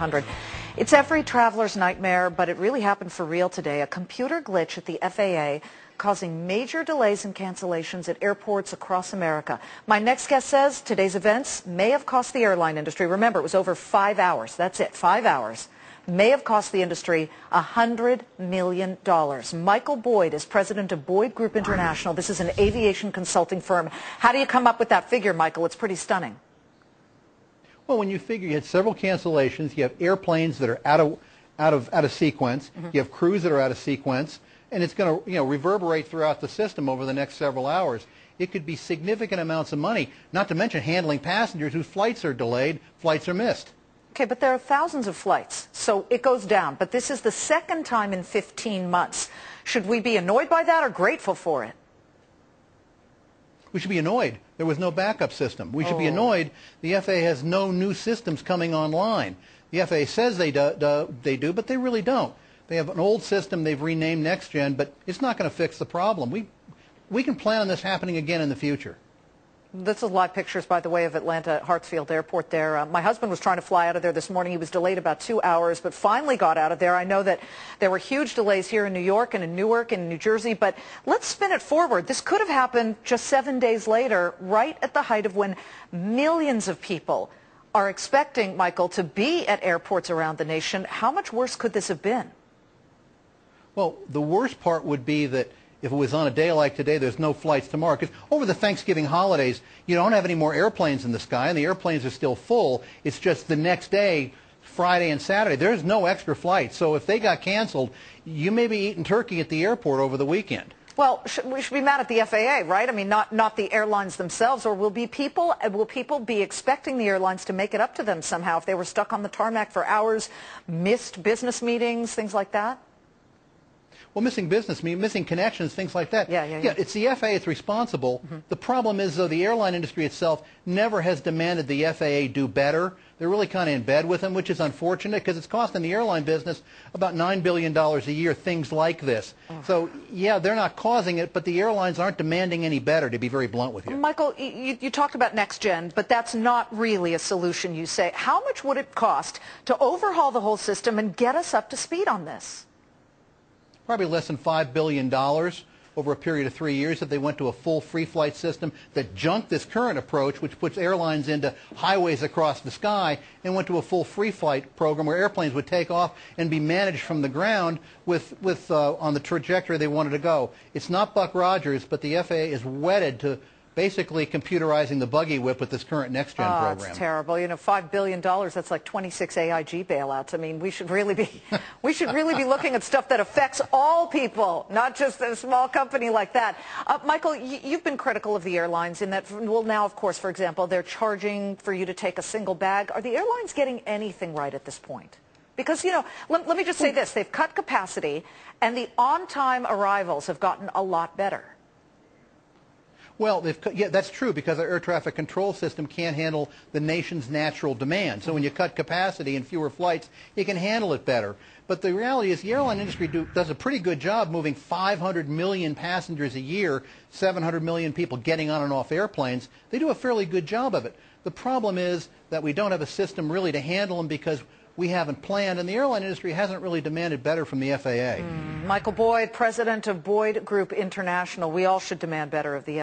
100. It's every traveler's nightmare, but it really happened for real today. A computer glitch at the FAA causing major delays and cancellations at airports across America. My next guest says today's events may have cost the airline industry. Remember, it was over 5 hours. That's it, 5 hours. May have cost the industry $100 million. Michael Boyd is president of Boyd Group International. This is an aviation consulting firm. How do you come up with that figure, Michael? It's pretty stunning. Well, when you figure you had several cancellations, you have airplanes that are out of sequence, you have crews that are out of sequence, and it's going to reverberate throughout the system over the next several hours. It could be significant amounts of money, not to mention handling passengers whose flights are delayed, flights are missed. Okay, but there are thousands of flights, so it goes down. But this is the second time in 15 months. Should we be annoyed by that or grateful for it? We should be annoyed. There was no backup system. We should be annoyed. The FAA has no new systems coming online. The FAA says they do, but they really don't. They have an old system they've renamed NextGen, but it's not going to fix the problem. We can plan on this happening again in the future. This is live pictures, by the way, of Atlanta Hartsfield Airport there. My husband was trying to fly out of there this morning. He was delayed about 2 hours, but finally got out of there. I know that there were huge delays here in New York and in Newark and in New Jersey, but let's spin it forward. This could have happened just 7 days later, right at the height of when millions of people are expecting, Michael, to be at airports around the nation. How much worse could this have been? Well, the worst part would be that if it was on a day like today, there's no flights tomorrow. Because over the Thanksgiving holidays, you don't have any more airplanes in the sky, and the airplanes are still full. It's just the next day, Friday and Saturday, there's no extra flights. So if they got canceled, you may be eating turkey at the airport over the weekend. Well, we should be mad at the FAA, right? I mean, not the airlines themselves. Or will people be expecting the airlines to make it up to them somehow if they were stuck on the tarmac for hours, missed business meetings, things like that? Well, missing connections, things like that. Yeah, it's the FAA that's responsible. The problem is, though, the airline industry itself never has demanded the FAA do better. They're really kind of in bed with them, which is unfortunate because it's costing the airline business about $9 billion a year, things like this. So, yeah, they're not causing it, but the airlines aren't demanding any better, to be very blunt with you. Michael, you talked about NextGen, but that's not really a solution, you say. How much would it cost to overhaul the whole system and get us up to speed on this? Probably less than $5 billion over a period of 3 years if they went to a full free flight system that junked this current approach, which puts airlines into highways across the sky, and went to a full free flight program where airplanes would take off and be managed from the ground on the trajectory they wanted to go. It's not Buck Rogers, but the FAA is wedded to basically computerizing the buggy whip with this current NextGen program. It's terrible. You know, $5 billion, that's like 26 AIG bailouts. I mean, we should really be looking at stuff that affects all people, not just a small company like that. Michael, you've been critical of the airlines in that, well, now, of course, for example, they're charging for you to take a single bag. Are the airlines getting anything right at this point? Because, you know, let me just say this. They've cut capacity, and the on-time arrivals have gotten a lot better. Well, yeah, that's true because our air traffic control system can't handle the nation's natural demand. So when you cut capacity and fewer flights, you can handle it better. But the reality is the airline industry does a pretty good job moving 500 million passengers a year, 700 million people getting on and off airplanes. They do a fairly good job of it. The problem is that we don't have a system really to handle them because we haven't planned, and the airline industry hasn't really demanded better from the FAA. Michael Boyd, president of Boyd Group International. We all should demand better of the